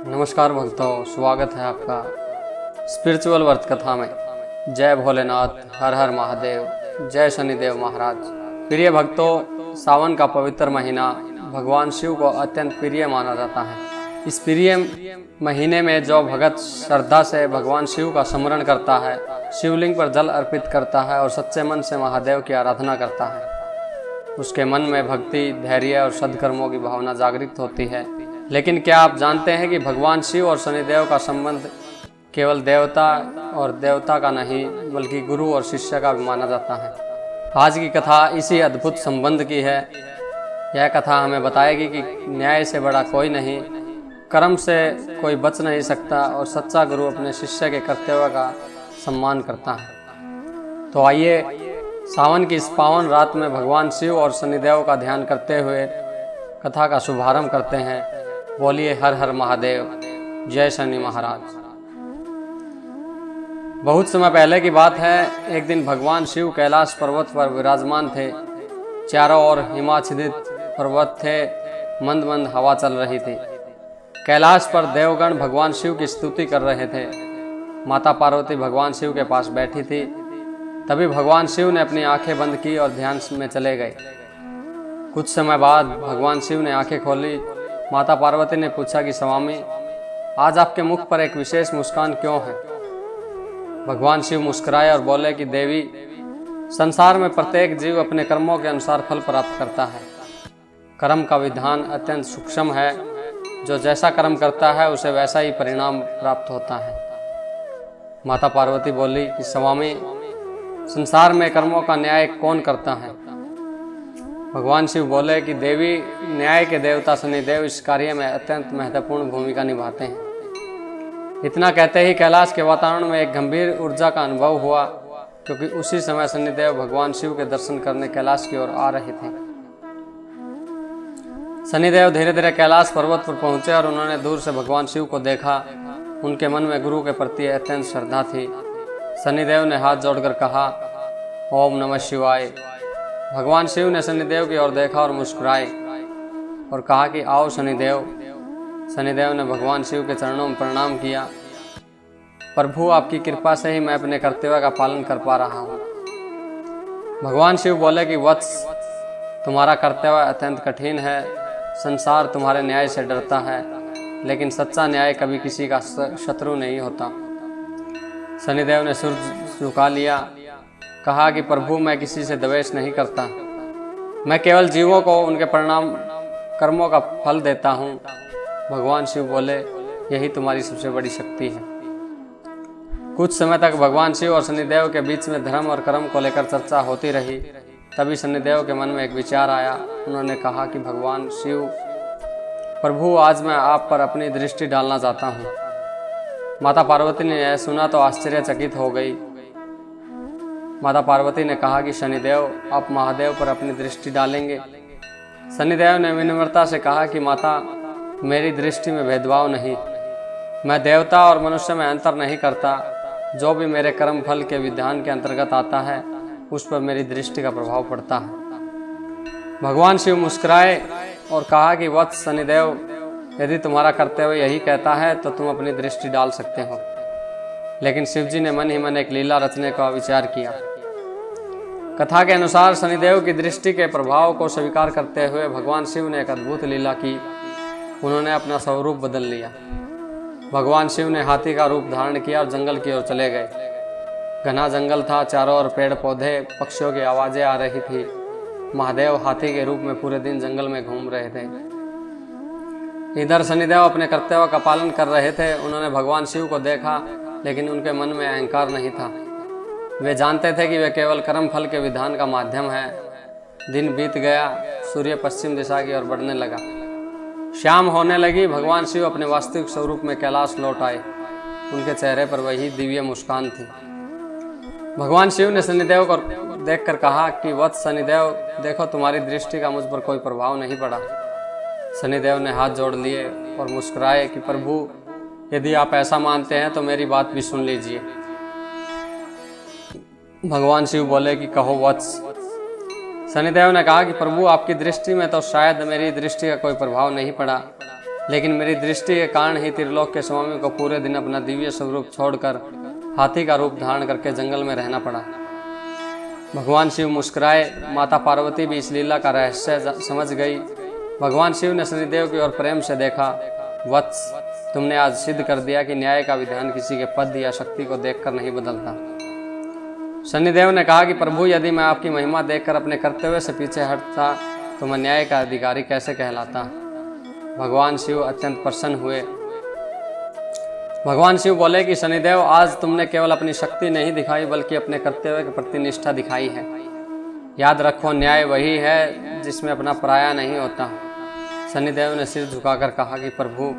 नमस्कार भक्तों, स्वागत है आपका स्पिरिचुअल वर्त कथा में। जय भोलेनाथ, हर हर महादेव, जय शनिदेव महाराज। प्रिय भक्तों, सावन का पवित्र महीना भगवान शिव को अत्यंत प्रिय माना जाता है। इस प्रिय महीने में जो भगत श्रद्धा से भगवान शिव का स्मरण करता है, शिवलिंग पर जल अर्पित करता है और सच्चे मन से महादेव की आराधना करता है, उसके मन में भक्ति, धैर्य और सद्कर्मों की भावना जागृत होती है। लेकिन क्या आप जानते हैं कि भगवान शिव और शनिदेव का संबंध केवल देवता का नहीं बल्कि गुरु और शिष्य का भी माना जाता है। आज की कथा इसी अद्भुत संबंध की है। यह कथा हमें बताएगी कि न्याय से बड़ा कोई नहीं, कर्म से कोई बच नहीं सकता और सच्चा गुरु अपने शिष्य के कर्तव्य का सम्मान करता है। तो आइए सावन की इस पावन रात में भगवान शिव और शनिदेव का ध्यान करते हुए कथा का शुभारंभ करते हैं। बोलिए हर हर महादेव, जय शनि महाराज। बहुत समय पहले की बात है। एक दिन भगवान शिव कैलाश पर्वत पर विराजमान थे। चारों ओर हिमाच्छादित पर्वत थे, मंद मंद हवा चल रही थी। कैलाश पर देवगण भगवान शिव की स्तुति कर रहे थे। माता पार्वती भगवान शिव के पास बैठी थी। तभी भगवान शिव ने अपनी आंखें बंद की और ध्यान में चले गए। कुछ समय बाद भगवान शिव ने आंखें खोली। माता पार्वती ने पूछा कि स्वामी, आज आपके मुख पर एक विशेष मुस्कान क्यों है? भगवान शिव मुस्कुराए और बोले कि देवी, संसार में प्रत्येक जीव अपने कर्मों के अनुसार फल प्राप्त करता है। कर्म का विधान अत्यंत सूक्ष्म है। जो जैसा कर्म करता है उसे वैसा ही परिणाम प्राप्त होता है। माता पार्वती बोली कि स्वामी, संसार में कर्मों का न्याय कौन करता है? भगवान शिव बोले कि देवी, न्याय के देवता शनिदेव इस कार्य में अत्यंत महत्वपूर्ण भूमिका निभाते हैं। इतना कहते ही कैलाश के वातावरण में एक गंभीर ऊर्जा का अनुभव हुआ, क्योंकि उसी समय शनिदेव भगवान शिव के दर्शन करने कैलाश की ओर आ रहे थे। शनिदेव धीरे धीरे कैलाश पर्वत पर पहुंचे और उन्होंने दूर से भगवान शिव को देखा। उनके मन में गुरु के प्रति अत्यंत श्रद्धा थी। शनिदेव ने हाथ जोड़कर कहा, ओम नमः शिवाय। भगवान शिव ने शनिदेव की ओर देखा और मुस्कुराए और कहा कि आओ शनिदेव। शनिदेव ने भगवान शिव के चरणों में प्रणाम किया। प्रभु, आपकी कृपा से ही मैं अपने कर्तव्य का पालन कर पा रहा हूँ। भगवान शिव बोले कि वत्स, तुम्हारा कर्तव्य अत्यंत कठिन है। संसार तुम्हारे न्याय से डरता है, लेकिन सच्चा न्याय कभी किसी का शत्रु नहीं होता। शनिदेव ने सिर झुका लिया, कहा कि प्रभु, मैं किसी से द्वेष नहीं करता। मैं केवल जीवों को उनके परिणाम कर्मों का फल देता हूँ। भगवान शिव बोले, यही तुम्हारी सबसे बड़ी शक्ति है। कुछ समय तक भगवान शिव और शनिदेव के बीच में धर्म और कर्म को लेकर चर्चा होती रही। तभी शनिदेव के मन में एक विचार आया। उन्होंने कहा कि भगवान शिव, प्रभु, आज मैं आप पर अपनी दृष्टि डालना चाहता हूँ। माता पार्वती ने यह सुना तो आश्चर्यचकित हो गई। माता पार्वती ने कहा कि शनिदेव, आप महादेव पर अपनी दृष्टि डालेंगे? शनिदेव ने विनम्रता से कहा कि माता, मेरी दृष्टि में भेदभाव नहीं। मैं देवता और मनुष्य में अंतर नहीं करता। जो भी मेरे कर्म फल के विधान के अंतर्गत आता है, उस पर मेरी दृष्टि का प्रभाव पड़ता है। भगवान शिव मुस्कुराए और कहा कि वत्स शनिदेव, यदि तुम्हारा कर्तव्य यही कहता है तो तुम अपनी दृष्टि डाल सकते हो। लेकिन शिवजी ने मन ही मन एक लीला रचने का विचार किया। कथा के अनुसार शनिदेव की दृष्टि के प्रभाव को स्वीकार करते हुए भगवान शिव ने एक अद्भुत लीला की। उन्होंने अपना स्वरूप बदल लिया। भगवान शिव ने हाथी का रूप धारण किया और जंगल की ओर चले गए। घना जंगल था, चारों ओर पेड़ पौधे, पक्षियों की आवाजें आ रही थी। महादेव हाथी के रूप में पूरे दिन जंगल में घूम रहे थे। इधर शनिदेव अपने कर्तव्य का पालन कर रहे थे। उन्होंने भगवान शिव को देखा, लेकिन उनके मन में अहंकार नहीं था। वे जानते थे कि वे केवल कर्म फल के विधान का माध्यम है। दिन बीत गया। सूर्य पश्चिम दिशा की ओर बढ़ने लगा। शाम होने लगी। भगवान शिव अपने वास्तविक स्वरूप में कैलाश लौट आए। उनके चेहरे पर वही दिव्य मुस्कान थी। भगवान शिव ने शनिदेव को देखकर कहा कि वत्स शनिदेव, देखो, तुम्हारी दृष्टि का मुझ पर कोई प्रभाव नहीं पड़ा। शनिदेव ने हाथ जोड़ लिए और मुस्कुराए कि प्रभु, यदि आप ऐसा मानते हैं तो मेरी बात भी सुन लीजिए। भगवान शिव बोले कि कहो वत्स। शनिदेव ने कहा कि प्रभु, आपकी दृष्टि में तो शायद मेरी दृष्टि का कोई प्रभाव नहीं पड़ा, लेकिन मेरी दृष्टि के कारण ही त्रिलोक के स्वामी को पूरे दिन अपना दिव्य स्वरूप छोड़कर हाथी का रूप धारण करके जंगल में रहना पड़ा। भगवान शिव मुस्कुराए। माता पार्वती भी इस लीला का रहस्य समझ गई। भगवान शिव ने शनिदेव की ओर प्रेम से देखा। वत्स, तुमने आज सिद्ध कर दिया कि न्याय का विधान किसी के पद या शक्ति को देखकर नहीं बदलता। शनिदेव ने कहा कि प्रभु, यदि मैं आपकी महिमा देखकर अपने कर्तव्य से पीछे हटता तो मैं न्याय का अधिकारी कैसे कहलाता। भगवान शिव अत्यंत प्रसन्न हुए। भगवान शिव बोले कि शनिदेव, आज तुमने केवल अपनी शक्ति नहीं दिखाई बल्कि अपने कर्तव्य के प्रति निष्ठा दिखाई है। याद रखो, न्याय वही है जिसमें अपना पराया नहीं होता। शनिदेव ने सिर झुकाकर कहा कि प्रभु,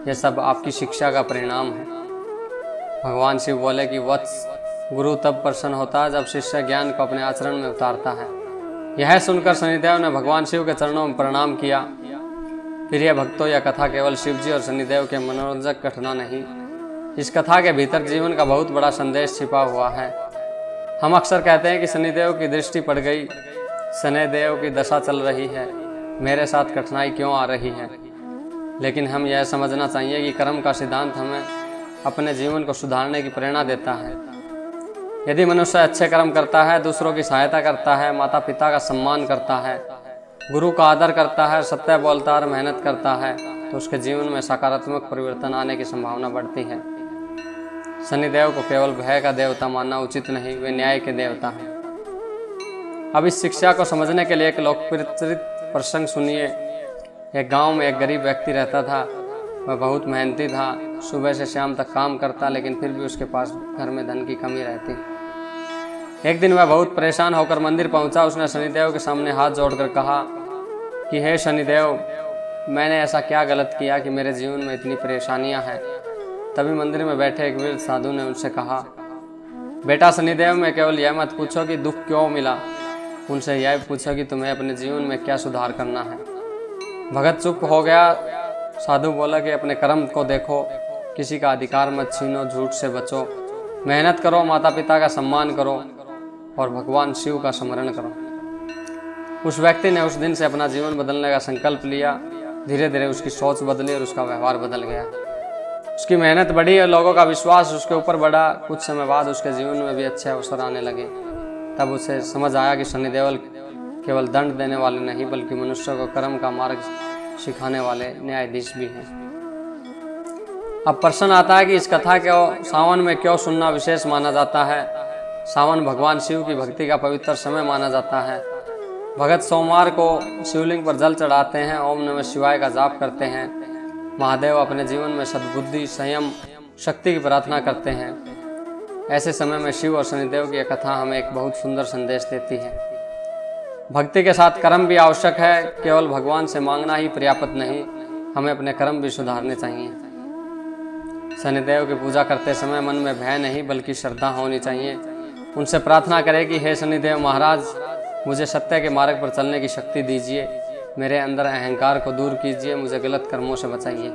यह सब आपकी शिक्षा का परिणाम है। भगवान शिव बोले कि वत्स, गुरु तब प्रसन्न होता है जब शिष्य ज्ञान को अपने आचरण में उतारता है। यह सुनकर शनिदेव ने भगवान शिव के चरणों में प्रणाम किया। प्रिय भक्तों, यह कथा केवल शिव जी और शनिदेव के मनोरंजक घटना नहीं, इस कथा के भीतर जीवन का बहुत बड़ा संदेश छिपा हुआ है। हम अक्सर कहते हैं कि शनिदेव की दृष्टि पड़ गई, शनिदेव की दशा चल रही है, मेरे साथ कठिनाई क्यों आ रही है। लेकिन हम यह समझना चाहिए कि कर्म का सिद्धांत हमें अपने जीवन को सुधारने की प्रेरणा देता है। यदि मनुष्य अच्छे कर्म करता है, दूसरों की सहायता करता है, माता पिता का सम्मान करता है, गुरु का आदर करता है, सत्य बोलता और मेहनत करता है, तो उसके जीवन में सकारात्मक परिवर्तन आने की संभावना बढ़ती है। शनिदेव को केवल भय का देवता मानना उचित नहीं, वे न्याय के देवता हैं। अब इस शिक्षा को समझने के लिए एक लोकप्रिय प्रसंग सुनिए। एक गांव में एक गरीब व्यक्ति रहता था। वह बहुत मेहनती था, सुबह से शाम तक काम करता, लेकिन फिर भी उसके पास घर में धन की कमी रहती। एक दिन वह बहुत परेशान होकर मंदिर पहुंचा। उसने शनिदेव के सामने हाथ जोड़कर कहा कि हे शनिदेव, मैंने ऐसा क्या गलत किया कि मेरे जीवन में इतनी परेशानियां हैं। तभी मंदिर में बैठे एक वृद्ध साधु ने उनसे कहा, बेटा शनिदेव, में केवल यह मत पूछो कि दुख क्यों मिला, उनसे यह पूछो कि तुम्हें अपने जीवन में क्या सुधार करना है। भगत चुप हो गया। साधु बोला कि अपने कर्म को देखो, किसी का अधिकार मत छीनो, झूठ से बचो, मेहनत करो, माता पिता का सम्मान करो और भगवान शिव का स्मरण करो। उस व्यक्ति ने उस दिन से अपना जीवन बदलने का संकल्प लिया। धीरे धीरे उसकी सोच बदली और उसका व्यवहार बदल गया। उसकी मेहनत बढ़ी और लोगों का विश्वास उसके ऊपर बढ़ा। कुछ समय बाद उसके जीवन में भी अच्छे अवसर आने लगे। तब उसे समझ आया कि शनिदेव केवल दंड देने वाले नहीं बल्कि मनुष्य को कर्म का मार्ग सिखाने वाले न्यायाधीश भी हैं। अब प्रश्न आता है कि इस कथा को सावन में क्यों सुनना विशेष माना जाता है। सावन भगवान शिव की भक्ति का पवित्र समय माना जाता है। भगत सोमवार को शिवलिंग पर जल चढ़ाते हैं, ओम नमः शिवाय का जाप करते हैं। महादेव अपने जीवन में सद्बुद्धि, संयम, शक्ति की प्रार्थना करते हैं। ऐसे समय में शिव और शनिदेव की कथा हमें एक बहुत सुंदर संदेश देती है। भक्ति के साथ कर्म भी आवश्यक है। केवल भगवान से मांगना ही पर्याप्त नहीं, हमें अपने कर्म भी सुधारने चाहिए। शनिदेव की पूजा करते समय मन में भय नहीं बल्कि श्रद्धा होनी चाहिए। उनसे प्रार्थना करें कि हे शनिदेव महाराज, मुझे सत्य के मार्ग पर चलने की शक्ति दीजिए, मेरे अंदर अहंकार को दूर कीजिए, मुझे गलत कर्मों से बचाइए,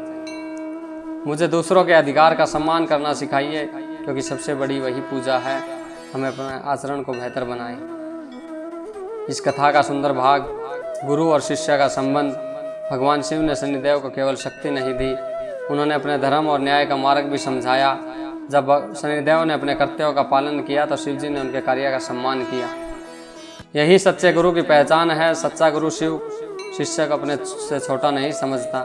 मुझे दूसरों के अधिकार का सम्मान करना सिखाइए, क्योंकि सबसे बड़ी वही पूजा है। हमें अपने आचरण को बेहतर बनाएं। इस कथा का सुंदर भाग, गुरु और शिष्य का संबंध। भगवान शिव ने शनिदेव को केवल शक्ति नहीं दी, उन्होंने अपने धर्म और न्याय का मार्ग भी समझाया। जब शनिदेव ने अपने कर्तव्यों का पालन किया तो शिव जी ने उनके कार्य का सम्मान किया। यही सच्चे गुरु की पहचान है। सच्चा गुरु शिव शिष्य को अपने से छोटा नहीं समझता,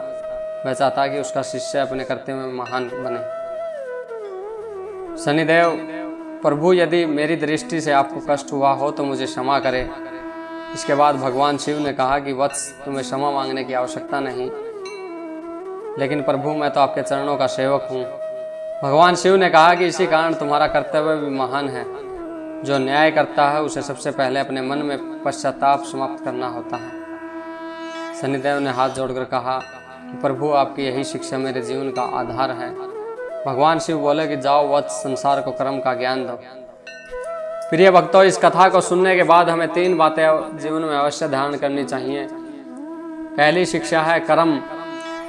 वह चाहता कि उसका शिष्य अपने कर्तव्य में महान बने। शनिदेव, प्रभु, यदि मेरी दृष्टि से आपको कष्ट हुआ हो तो मुझे क्षमा करें। इसके बाद भगवान शिव ने कहा कि वत्स, तुम्हें क्षमा मांगने की आवश्यकता नहीं, लेकिन प्रभु मैं तो आपके चरणों का सेवक हूँ। भगवान शिव ने कहा कि इसी कारण तुम्हारा कर्तव्य भी महान है। जो न्याय करता है उसे सबसे पहले अपने मन में पश्चाताप समाप्त करना होता है। शनिदेव ने हाथ जोड़कर कहा कि प्रभु, आपकी यही शिक्षा मेरे जीवन का आधार है। भगवान शिव बोले कि जाओ वत्स, संसार को कर्म का ज्ञान दो। प्रिय भक्तों, इस कथा को सुनने के बाद हमें 3 बातें जीवन में अवश्य ध्यान करनी चाहिए। पहली शिक्षा है कर्म।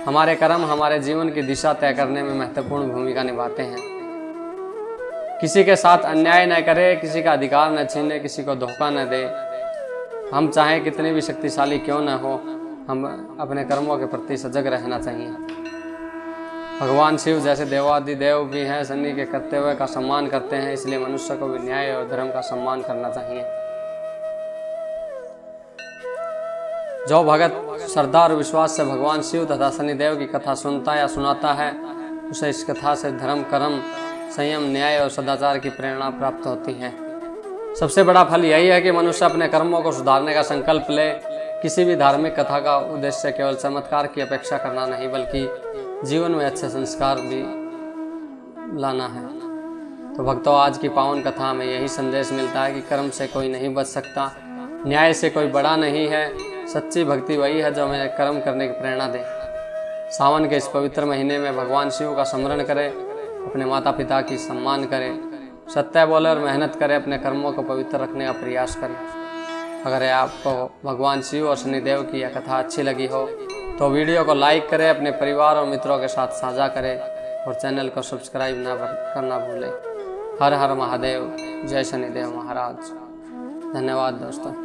हमारे कर्म हमारे जीवन की दिशा तय करने में महत्वपूर्ण भूमिका निभाते हैं। किसी के साथ अन्याय न करे, किसी का अधिकार न छीने, किसी को धोखा न दे। हम चाहे कितने भी शक्तिशाली क्यों न हो, हम अपने कर्मों के प्रति सजग रहना चाहिए। भगवान शिव जैसे देवादिदेव भी हैं, शनि के कर्तव्य का सम्मान करते हैं, इसलिए मनुष्य को भी न्याय और धर्म का सम्मान करना चाहिए। जो भगत श्रद्धा और विश्वास से भगवान शिव तथा शनिदेव की कथा सुनता या सुनाता है, उसे इस कथा से धर्म, कर्म, संयम, न्याय और सदाचार की प्रेरणा प्राप्त होती है। सबसे बड़ा फल यही है कि मनुष्य अपने कर्मों को सुधारने का संकल्प ले। किसी भी धार्मिक कथा का उद्देश्य केवल चमत्कार की अपेक्षा करना नहीं, बल्कि जीवन में अच्छे संस्कार भी लाना है। तो भक्तों, आज की पावन कथा में यही संदेश मिलता है कि कर्म से कोई नहीं बच सकता, न्याय से कोई बड़ा नहीं है। सच्ची भक्ति वही है जो हमें कर्म करने की प्रेरणा दे। सावन के इस पवित्र महीने में भगवान शिव का स्मरण करें, अपने माता पिता की सम्मान करें, सत्य बोले और मेहनत करें, अपने कर्मों को पवित्र रखने का प्रयास करें। अगर आपको भगवान शिव और शनिदेव की यह कथा अच्छी लगी हो तो वीडियो को लाइक करें, अपने परिवार और मित्रों के साथ साझा करें और चैनल को सब्सक्राइब करना भूलें। हर हर महादेव, जय शनिदेव महाराज। धन्यवाद दोस्तों।